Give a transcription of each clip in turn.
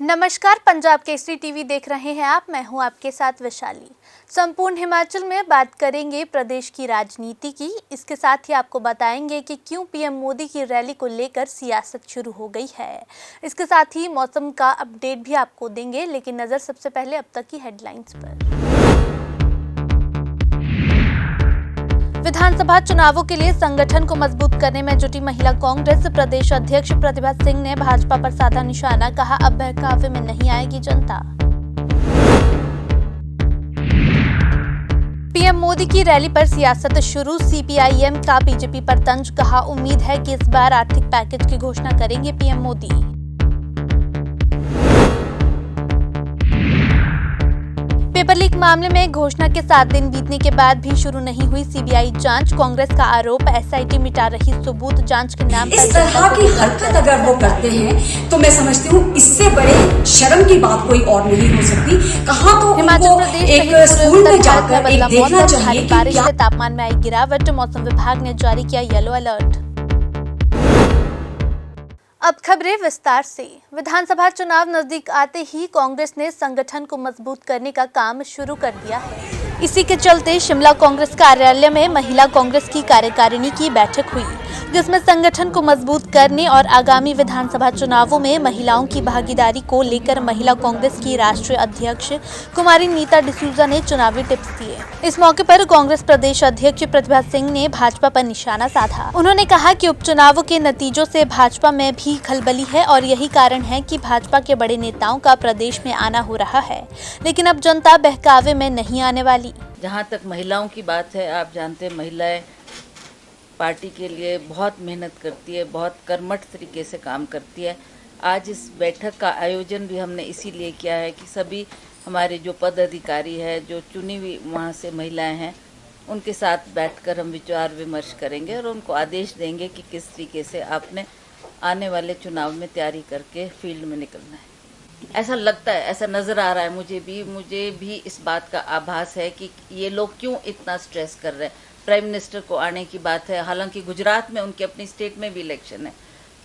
नमस्कार, पंजाब केसरी टीवी देख रहे हैं आप। मैं हूं आपके साथ वैशाली। संपूर्ण हिमाचल में बात करेंगे प्रदेश की राजनीति की। इसके साथ ही आपको बताएंगे कि क्यों पीएम मोदी की रैली को लेकर सियासत शुरू हो गई है। इसके साथ ही मौसम का अपडेट भी आपको देंगे, लेकिन नजर सबसे पहले अब तक की हेडलाइंस पर। विधानसभा चुनावों के लिए संगठन को मजबूत करने में जुटी महिला कांग्रेस प्रदेश अध्यक्ष प्रतिभा सिंह ने भाजपा पर साधा निशाना। कहा, अब बहकावे में नहीं आएगी जनता। पीएम मोदी की रैली पर सियासत शुरू। सीपीआईएम का बीजेपी पर तंज। कहा, उम्मीद है कि इस बार आर्थिक पैकेज की घोषणा करेंगे पीएम मोदी। पेपर लीक मामले में घोषणा के 7 दिन बीतने के बाद भी शुरू नहीं हुई सीबीआई जांच। कांग्रेस का आरोप, एसआईटी मिटा रही सबूत। जांच के नाम पर इस तरह की हरकत अगर वो करते हैं तो मैं समझती हूँ इससे बड़े शर्म की बात कोई और नहीं हो सकती। कहाँ तो हिमाचल प्रदेश एक स्कूल में जाकर एक देखना चाहिए कि बारिश से तापमान में आई गिरावट। मौसम विभाग ने जारी किया येलो अलर्ट। अब खबरें विस्तार से। विधानसभा चुनाव नजदीक आते ही कांग्रेस ने संगठन को मजबूत करने का काम शुरू कर दिया है। इसी के चलते शिमला कांग्रेस कार्यालय में महिला कांग्रेस की कार्यकारिणी की बैठक हुई, जिसमें संगठन को मजबूत करने और आगामी विधानसभा चुनावों में महिलाओं की भागीदारी को लेकर महिला कांग्रेस की राष्ट्रीय अध्यक्ष कुमारी नीता डिसूजा ने चुनावी टिप्स दिए। इस मौके पर कांग्रेस प्रदेश अध्यक्ष प्रतिभा सिंह ने भाजपा पर निशाना साधा। उन्होंने कहा कि उपचुनावों के नतीजों से भाजपा में भी खलबली है और यही कारण है कि भाजपा के बड़े नेताओं का प्रदेश में आना हो रहा है, लेकिन अब जनता बहकावे में नहीं आने वाली। जहाँ तक महिलाओं की बात है, आप जानते हैं महिलाएं पार्टी के लिए बहुत मेहनत करती है, बहुत कर्मठ तरीके से काम करती है। आज इस बैठक का आयोजन भी हमने इसीलिए किया है कि सभी हमारे जो पदाधिकारी है, जो चुनी हुई वहाँ से महिलाएं हैं, उनके साथ बैठकर हम विचार विमर्श करेंगे और उनको आदेश देंगे कि किस तरीके से आपने आने वाले चुनाव में तैयारी करके फील्ड में निकलना है। ऐसा लगता है, ऐसा नज़र आ रहा है मुझे भी इस बात का आभास है कि ये लोग क्यों इतना स्ट्रेस कर रहे हैं। प्राइम मिनिस्टर को आने की बात है, हालांकि गुजरात में उनके अपनी स्टेट में भी इलेक्शन है,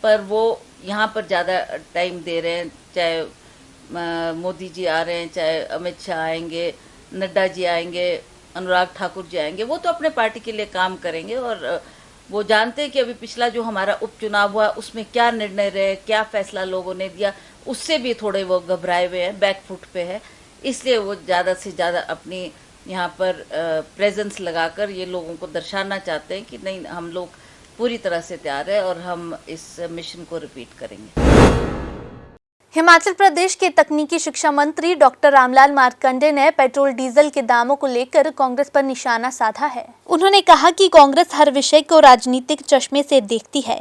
पर वो यहाँ पर ज़्यादा टाइम दे रहे हैं। चाहे मोदी जी आ रहे हैं, चाहे अमित शाह आएंगे, नड्डा जी आएंगे, अनुराग ठाकुर जी आएंगे, वो तो अपने पार्टी के लिए काम करेंगे और वो जानते हैं कि अभी पिछला जो हमारा उपचुनाव हुआ उसमें क्या निर्णय रहे, क्या फैसला लोगों ने दिया, उससे भी थोड़े वो घबराए हुए हैं, बैकफुट पे है। इसलिए वो ज़्यादा से ज़्यादा अपनी यहाँ पर प्रेजेंस लगाकर ये लोगों को दर्शाना चाहते हैं कि नहीं, हम लोग पूरी तरह से तैयार है और हम इस मिशन को रिपीट करेंगे। हिमाचल प्रदेश के तकनीकी शिक्षा मंत्री डॉक्टर रामलाल मारकंडे ने पेट्रोल डीजल के दामों को लेकर कांग्रेस पर निशाना साधा है। उन्होंने कहा कि कांग्रेस हर विषय को राजनीतिक चश्मे से देखती है।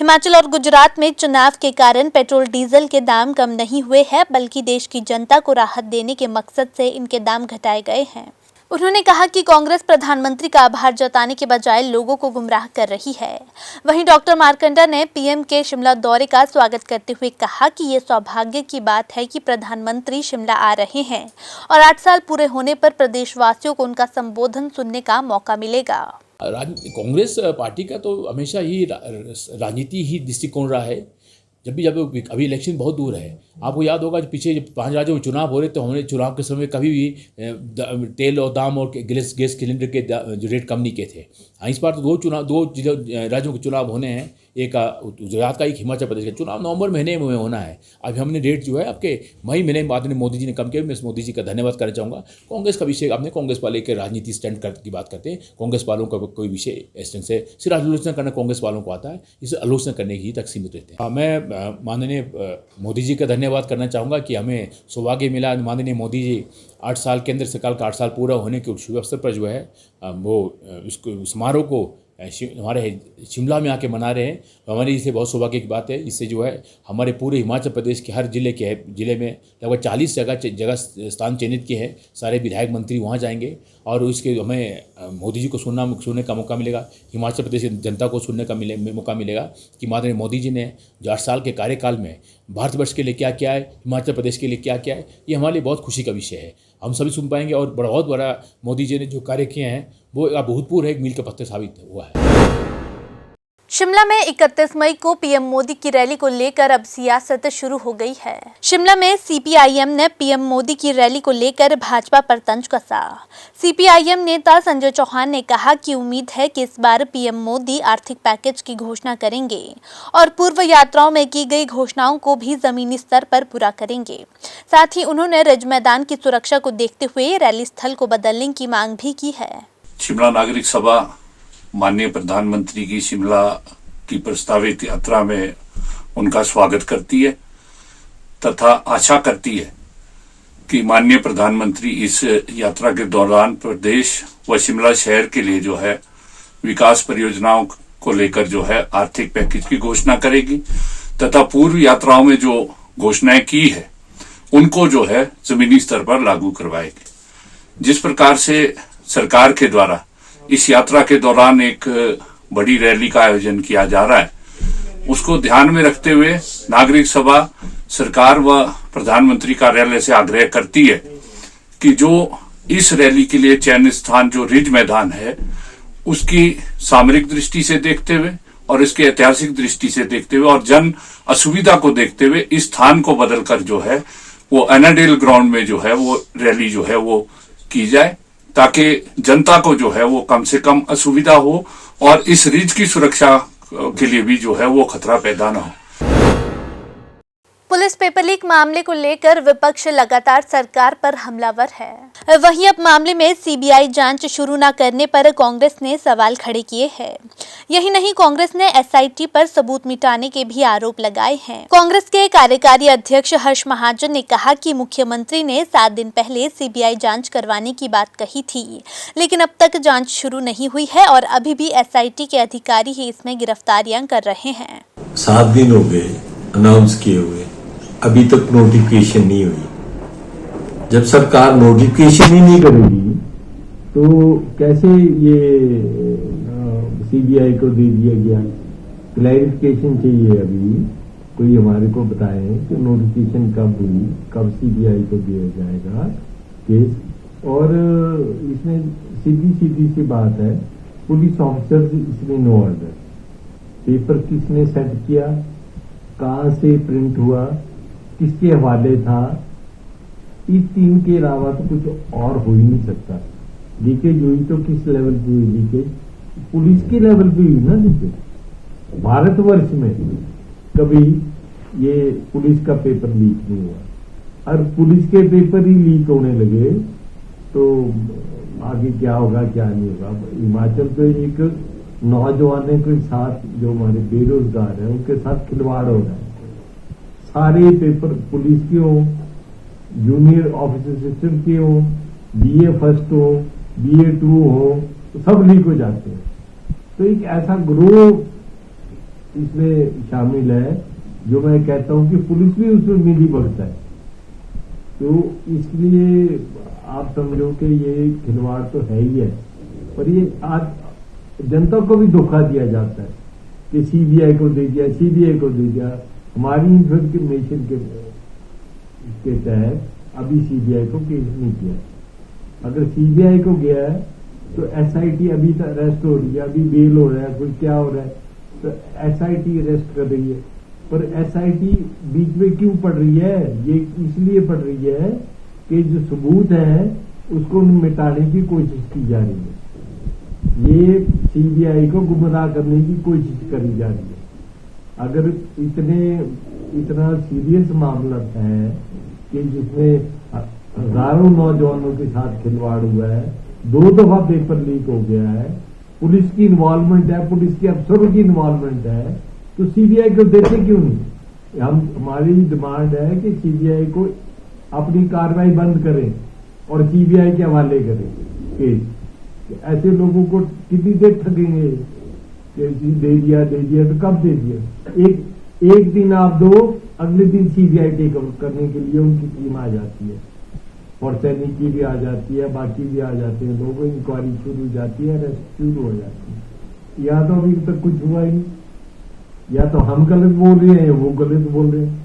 हिमाचल और गुजरात में चुनाव के कारण पेट्रोल डीजल के दाम कम नहीं हुए हैं, बल्कि देश की जनता को राहत देने के मकसद से इनके दाम घटाए गए हैं। उन्होंने कहा कि कांग्रेस प्रधानमंत्री का आभार जताने के बजाय लोगों को गुमराह कर रही है। वहीं डॉक्टर मारकंडा ने पीएम के शिमला दौरे का स्वागत करते हुए कहा कि ये सौभाग्य की बात है कि प्रधानमंत्री शिमला आ रहे हैं और 8 साल पूरे होने पर प्रदेशवासियों को उनका संबोधन सुनने का मौका मिलेगा। कांग्रेस पार्टी का तो हमेशा ही राजनीति ही दृष्टिकोण रहा है। जब अभी इलेक्शन बहुत दूर है, आपको याद होगा पीछे जब 5 राज्यों में चुनाव हो रहे तो हमने चुनाव के समय कभी भी तेल और दाम और गैस सिलेंडर के जो रेट कम नहीं किए थे। इस बार तो दो राज्यों के चुनाव होने हैं, एक गुजरात का, एक हिमाचल प्रदेश का। चुनाव नवंबर महीने में होना है। अभी हमने रेट जो है आपके मई महीने बाद में मोदी जी ने कम किया। मैं इस मोदी जी का धन्यवाद करना चाहूँगा। कांग्रेस का विषय, आपने कांग्रेस वाले के राजनीति स्टैंड की बात करते हैं। कांग्रेस वालों का कोई विषय इस ढंग से सिर्फ आलोचना करना कांग्रेस वालों को आता है, इसे आलोचना करने ही तक सीमित रहते हैं। मैं माननीय मोदी जी का धन्यवाद करना चाहूँगा कि हमें सौभाग्य मिला। माननीय मोदी जी 8 साल केंद्र सरकार का 8 साल पूरा होने के शुभ अवसर पर जो है वो इसको समारोह को हमारे शिमला में आके मना रहे हैं। हमारे लिए बहुत सौभाग्य की बात है। इससे जो है हमारे पूरे हिमाचल प्रदेश के हर जिले में लगभग 40 जगह स्थान चयनित किए हैं। सारे विधायक मंत्री वहाँ जाएंगे और उसके हमें मोदी जी को सुनने का मौका मिलेगा। हिमाचल प्रदेश की जनता को सुनने का मौका मिलेगा कि माननीय मोदी जी ने जो 8 साल के कार्यकाल में भारतवर्ष के लिए क्या किया है, हिमाचल प्रदेश के लिए क्या किया है, ये हमारे लिए बहुत खुशी का विषय है। हम सभी सुन पाएंगे और बहुत बड़ा मोदी जी ने जो कार्य किए हैं वो अभूतपूर्व एक मील के पत्थर साबित हुआ है। शिमला में 31 मई को पीएम मोदी की रैली को लेकर अब सियासत शुरू हो गई है। शिमला में सीपीआईएम ने पीएम मोदी की रैली को लेकर भाजपा पर तंज कसा। सीपीआईएम नेता संजय चौहान ने कहा कि उम्मीद है कि इस बार पीएम मोदी आर्थिक पैकेज की घोषणा करेंगे और पूर्व यात्राओं में की गई घोषणाओं को भी जमीनी स्तर पर पूरा करेंगे। साथ ही उन्होंने रिज मैदान की सुरक्षा को देखते हुए रैली स्थल को बदलने की मांग भी की है। शिमला नागरिक सभा माननीय प्रधानमंत्री की शिमला की प्रस्तावित यात्रा में उनका स्वागत करती है तथा आशा करती है कि माननीय प्रधानमंत्री इस यात्रा के दौरान प्रदेश व शिमला शहर के लिए जो है विकास परियोजनाओं को लेकर जो है आर्थिक पैकेज की घोषणा करेगी तथा पूर्व यात्राओं में जो घोषणाएं की है उनको जो है जमीनी स्तर पर लागू करवाएगी। जिस प्रकार से सरकार के द्वारा इस यात्रा के दौरान एक बड़ी रैली का आयोजन किया जा रहा है, उसको ध्यान में रखते हुए नागरिक सभा सरकार व प्रधानमंत्री कार्यालय से आग्रह करती है कि जो इस रैली के लिए चयनित स्थान जो रिज मैदान है उसकी सामरिक दृष्टि से देखते हुए और इसके ऐतिहासिक दृष्टि से देखते हुए और जन असुविधा को देखते हुए इस स्थान को बदलकर जो है वो एनाडेल ग्राउंड में जो है वो रैली जो है वो की जाए ताकि जनता को जो है वो कम से कम असुविधा हो और इस रिज की सुरक्षा के लिए भी जो है वो खतरा पैदा न हो। पुलिस पेपर लीक मामले को लेकर विपक्ष लगातार सरकार पर हमलावर है। वहीं अब मामले में सीबीआई जांच शुरू न करने पर कांग्रेस ने सवाल खड़े किए हैं। यही नहीं, कांग्रेस ने एसआईटी पर सबूत मिटाने के भी आरोप लगाए हैं। कांग्रेस के कार्यकारी अध्यक्ष हर्ष महाजन ने कहा कि मुख्यमंत्री ने 7 दिन पहले सीबीआई जांच करवाने की बात कही थी, लेकिन अब तक जांच शुरू नहीं हुई है और अभी भी एसआईटी के अधिकारी ही इसमें गिरफ्तारियां कर रहे हैं। 7 दिन हो गए अनाउंस किए हुए, अभी तक नोटिफिकेशन नहीं हुई। जब सरकार नोटिफिकेशन ही नहीं करेगी तो कैसे ये सीबीआई को दे दिया गया? क्लैरिफिकेशन चाहिए। अभी कोई हमारे को बताए कि नोटिफिकेशन कब हुई, कब सीबीआई को दिया जाएगा केस। और इसमें सीधी सी बात है, पुलिस ऑफिसर इसमें नो ऑर्डर। पेपर किसने सेट किया, कहां से प्रिंट हुआ, किसके हवाले था, इस 3 के अलावा तो कुछ और हो ही नहीं सकता। लीकेज हुई तो किस लेवल पे हुई? लीकेज पुलिस के लेवल पे हुई ना। लीकेज भारतवर्ष में कभी ये पुलिस का पेपर लीक नहीं हुआ और पुलिस के पेपर ही लीक होने लगे तो आगे क्या होगा क्या नहीं होगा। हिमाचल तो एक नौजवानों के साथ जो हमारे बेरोजगार है उनके साथ खिलवाड़ हो रहा है। सारे पेपर पुलिस के हो, जूनियर ऑफिसर असिस्टेंट के हो, बीए फर्स्ट हो, बीए 2 हो, तो सब लीक हो जाते हैं। तो एक ऐसा ग्रोह इसमें शामिल है जो मैं कहता हूं कि पुलिस भी उसमें मिली भगता है। तो इसलिए आप समझो कि ये खिलवाड़ तो है ही है, पर ये आज जनता को भी धोखा दिया जाता है कि सीबीआई को दे दिया, सीबीआई को दे दिया। हमारी इन्फॉर्मेशन के तहत अभी सीबीआई को केस नहीं किया। अगर सीबीआई को गया है तो एसआईटी अभी तक अरेस्ट हो रही है, अभी बेल हो रहा है, कुछ क्या हो रहा है, तो एसआईटी अरेस्ट कर रही है। पर एसआईटी बीच में क्यों पड़ रही है? ये इसलिए पड़ रही है कि जो सबूत है उसको मिटाने की कोशिश की जा रही है। ये सीबीआई को गुमराह करने की कोशिश करी जा रही है। अगर इतना सीरियस मामला है कि जिसमें हजारों नौजवानों के साथ खिलवाड़ हुआ है, 2 दफा पेपर लीक हो गया है, पुलिस की इन्वॉल्वमेंट है, पुलिस के अफसरों की इन्वॉल्वमेंट है, तो सीबीआई को देते क्यों नहीं? हमारी डिमांड है कि सीबीआई को अपनी कार्रवाई बंद करें और सीबीआई के हवाले करें केस। ऐसे लोगों को कितनी देर ठगेंगे कि दे दिया तो कब दे दिया? एक दिन आप दो, अगले दिन सीबीआई टेक ओवर करने के लिए उनकी टीम आ जाती है और सैनिक की भी आ जाती है, बाकी भी आ जाते हैं लोगों, इंक्वायरी शुरू हो जाती है, अरेस्ट शुरू हो जाती है। या तो अभी तक कुछ हुआ ही नहीं, या तो हम गलत बोल रहे हैं या वो गलत बोल रहे हैं।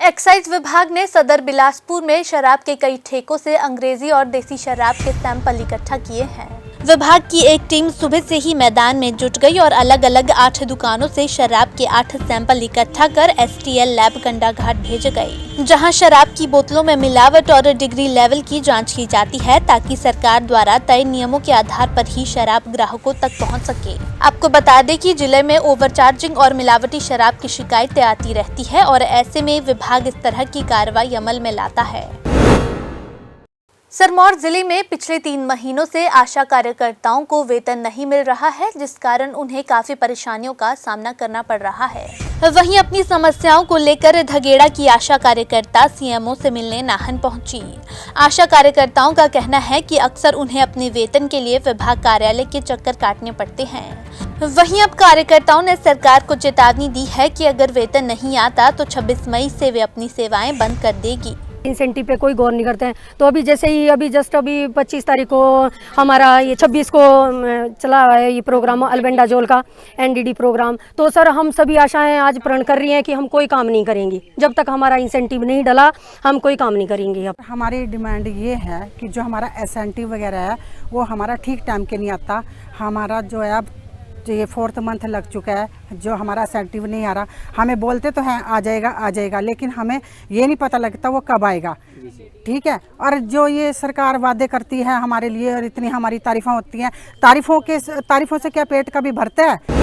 एक्साइज विभाग ने सदर बिलासपुर में शराब के कई ठेकों से अंग्रेजी और देसी शराब के सैंपल इकट्ठा किए हैं। विभाग की एक टीम सुबह से ही मैदान में जुट गई और अलग अलग 8 दुकानों से शराब के 8 सैंपल इकट्ठा कर STL लैब कंडाघाट भेजे गए, जहां शराब की बोतलों में मिलावट और डिग्री लेवल की जांच की जाती है ताकि सरकार द्वारा तय नियमों के आधार पर ही शराब ग्राहकों तक पहुंच सके। आपको बता दें कि जिले में ओवरचार्जिंग और मिलावटी शराब की शिकायतें आती रहती है और ऐसे में विभाग इस तरह की कार्रवाई अमल में लाता है। सिरमौर जिले में पिछले 3 महीनों से आशा कार्यकर्ताओं को वेतन नहीं मिल रहा है, जिस कारण उन्हें काफी परेशानियों का सामना करना पड़ रहा है। वहीं अपनी समस्याओं को लेकर धगेड़ा की आशा कार्यकर्ता CMO से मिलने नाहन पहुंची। आशा कार्यकर्ताओं का कहना है कि अक्सर उन्हें अपने वेतन के लिए विभाग कार्यालय के चक्कर काटने पड़ते हैं। वहीं अब कार्यकर्ताओं ने सरकार को चेतावनी दी है कि अगर वेतन नहीं आता तो 26 मई से वे अपनी सेवाएं बंद कर देगी। इंसेंटिव पे कोई गौर नहीं करते हैं। तो अभी जैसे ही अभी 25 तारीख को हमारा ये 26 को चला है ये प्रोग्राम अल्बेंडाजोल का NDD प्रोग्राम। तो सर हम सभी आशाएं आज प्रण कर रही हैं कि हम कोई काम नहीं करेंगे जब तक हमारा इंसेंटिव नहीं डला, हम कोई काम नहीं करेंगे। अब हमारी डिमांड ये है कि जो हमारा इंसेंटिव वगैरह है वो हमारा ठीक टाइम के नहीं आता। हमारा जो है अब ये 4th मंथ लग चुका है, जो हमारा इंसेंटिव नहीं आ रहा। हमें बोलते तो हैं आ जाएगा, लेकिन हमें ये नहीं पता लगता वो कब आएगा। ठीक है, और जो ये सरकार वादे करती है हमारे लिए और इतनी हमारी तारीफें होती हैं, तारीफों से क्या पेट कभी भरता है।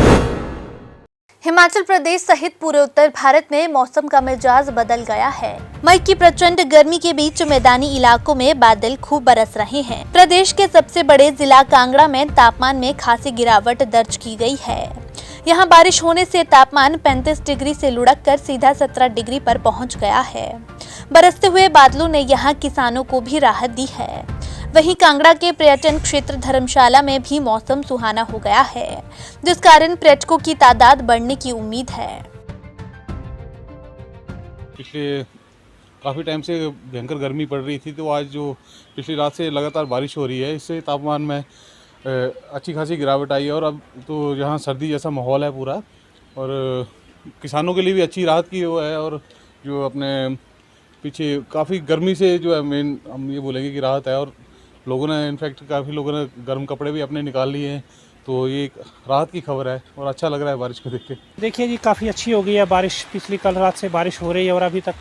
हिमाचल प्रदेश सहित पूरे उत्तर भारत में मौसम का मिजाज बदल गया है। मई की प्रचंड गर्मी के बीच मैदानी इलाकों में बादल खूब बरस रहे हैं। प्रदेश के सबसे बड़े जिला कांगड़ा में तापमान में खासी गिरावट दर्ज की गई है। यहां बारिश होने से तापमान 35 डिग्री से लुढ़क कर सीधा 17 डिग्री पर पहुंच गया है। बरसते हुए बादलों ने यहां किसानों को भी राहत दी है। वहीं कांगड़ा के पर्यटन क्षेत्र धर्मशाला में भी मौसम सुहाना हो गया है, जिस कारण पर्यटकों की तादाद बढ़ने की उम्मीद है। पिछले काफ़ी टाइम से भयंकर गर्मी पड़ रही थी, तो आज जो पिछली रात से लगातार बारिश हो रही है, इससे तापमान में अच्छी खासी गिरावट आई है। और अब तो यहाँ सर्दी जैसा माहौल है पूरा, और किसानों के लिए भी अच्छी राहत की वो है। और जो अपने पीछे काफ़ी गर्मी से जो है मेन हम ये बोलेंगे कि राहत है। और लोगों ने इनफैक्ट काफ़ी लोगों ने गर्म कपड़े भी अपने निकाल लिए हैं, तो ये एक राहत की खबर है और अच्छा लग रहा है बारिश को देख के। देखिए जी, काफ़ी अच्छी हो गई है बारिश। पिछली कल रात से बारिश हो रही है और अभी तक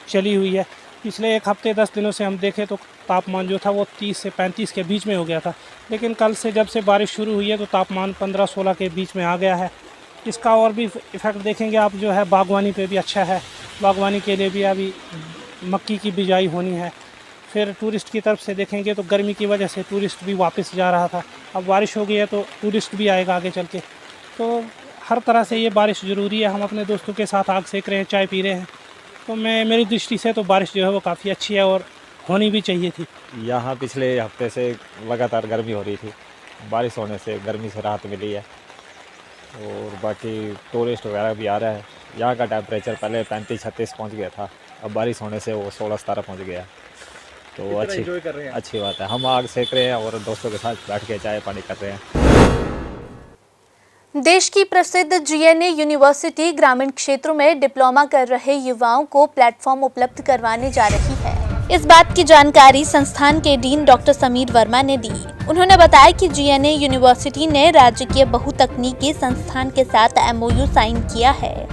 चली हुई है। पिछले 1 हफ्ते 10 दिनों से हम देखें तो तापमान जो था वो 30 से 35 के बीच में हो गया था, लेकिन कल से जब से बारिश शुरू हुई है तो तापमान 15-16 के बीच में आ गया है। इसका और भी इफ़ेक्ट देखेंगे आप, जो है बागवानी पे भी अच्छा है। बागवानी के लिए भी अभी मक्की की बिजाई होनी है। फिर टूरिस्ट की तरफ से देखेंगे तो गर्मी की वजह से टूरिस्ट भी वापस जा रहा था, अब बारिश हो गई है तो टूरिस्ट भी आएगा आगे चल के। तो हर तरह से ये बारिश ज़रूरी है। हम अपने दोस्तों के साथ आग सेक रहे हैं, चाय पी रहे हैं, तो मेरी दृष्टि से तो बारिश जो है वो काफ़ी अच्छी है और होनी भी चाहिए थी। यहाँ पिछले हफ्ते से लगातार गर्मी हो रही थी, बारिश होने से गर्मी से राहत मिली है। और बाकी टूरिस्ट वगैरह भी आ रहा है। यहाँ का टेम्परेचर पहले 35-36 पहुँच गया था, अब बारिश होने से वो 16-17 पहुँच गया। तो अच्छी बात है। हम आग सेक रहे हैं और दोस्तों के साथ बैठ के चाय पानी कर रहे हैं। देश की प्रसिद्ध GNA यूनिवर्सिटी ग्रामीण क्षेत्रों में डिप्लोमा कर रहे युवाओं को प्लेटफॉर्म उपलब्ध करवाने जा रही है। इस बात की जानकारी संस्थान के डीन डॉक्टर समीर वर्मा ने दी। उन्होंने बताया कि GNA यूनिवर्सिटी ने राज्य के बहुतकनीकी संस्थान के साथ MOU साइन किया है,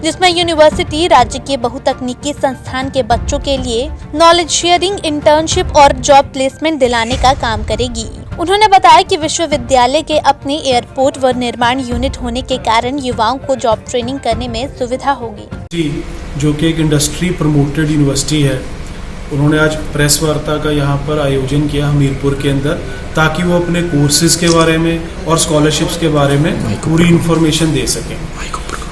जिसमें यूनिवर्सिटी राज्य के बहुतकनीकी संस्थान के बच्चों के लिए नॉलेज शेयरिंग, इंटर्नशिप और जॉब प्लेसमेंट दिलाने का काम करेगी। उन्होंने बताया कि विश्वविद्यालय के अपने एयरपोर्ट व निर्माण यूनिट होने के कारण युवाओं को जॉब ट्रेनिंग करने में सुविधा होगी। जो कि एक इंडस्ट्री प्रमोटेड यूनिवर्सिटी है, उन्होंने आज प्रेस वार्ता का यहाँ पर आयोजन किया हमीरपुर के अंदर, ताकि वो अपने कोर्सेज के बारे में और स्कॉलरशिप्स के बारे में पूरी इन्फॉर्मेशन दे सकें।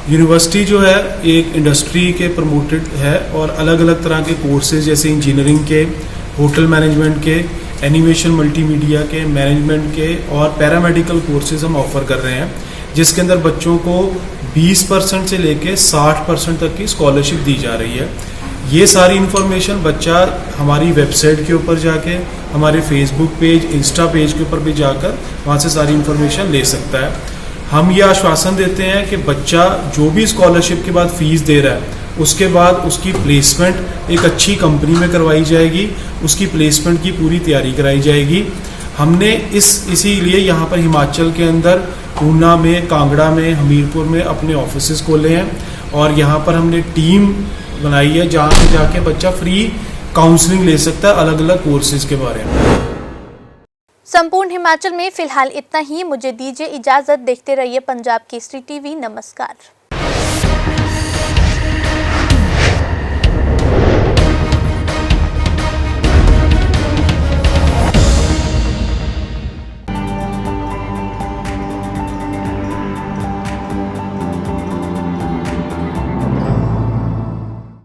यूनिवर्सिटी जो है एक इंडस्ट्री के प्रमोटेड है और अलग अलग तरह के कोर्सेज जैसे इंजीनियरिंग के, होटल मैनेजमेंट के, एनिमेशन मल्टीमीडिया के, मैनेजमेंट के और पैरामेडिकल कोर्सेज हम ऑफर कर रहे हैं, जिसके अंदर बच्चों को 20% से लेके 60% तक की स्कॉलरशिप दी जा रही है। ये सारी इन्फॉर्मेशन बच्चा हमारी वेबसाइट के ऊपर जाके, हमारे फेसबुक पेज, इंस्टा पेज के ऊपर भी जाकर वहाँ से सारी इन्फॉर्मेशन ले सकता है। हम ये आश्वासन देते हैं कि बच्चा जो भी स्कॉलरशिप के बाद फीस दे रहा है, उसके बाद उसकी प्लेसमेंट एक अच्छी कंपनी में करवाई जाएगी, उसकी प्लेसमेंट की पूरी तैयारी कराई जाएगी। हमने इसीलिए यहाँ पर हिमाचल के अंदर ऊना में, कांगड़ा में, हमीरपुर में अपने ऑफिसेज खोले हैं और यहाँ पर हमने टीम बनाई है जहाँ पे जाके बच्चा फ्री काउंसलिंग ले सकता है अलग अलग कोर्सेज के बारे में। संपूर्ण हिमाचल में फिलहाल इतना ही। मुझे दीजिए इजाजत। देखते रहिए पंजाब केसरी टीवी। नमस्कार।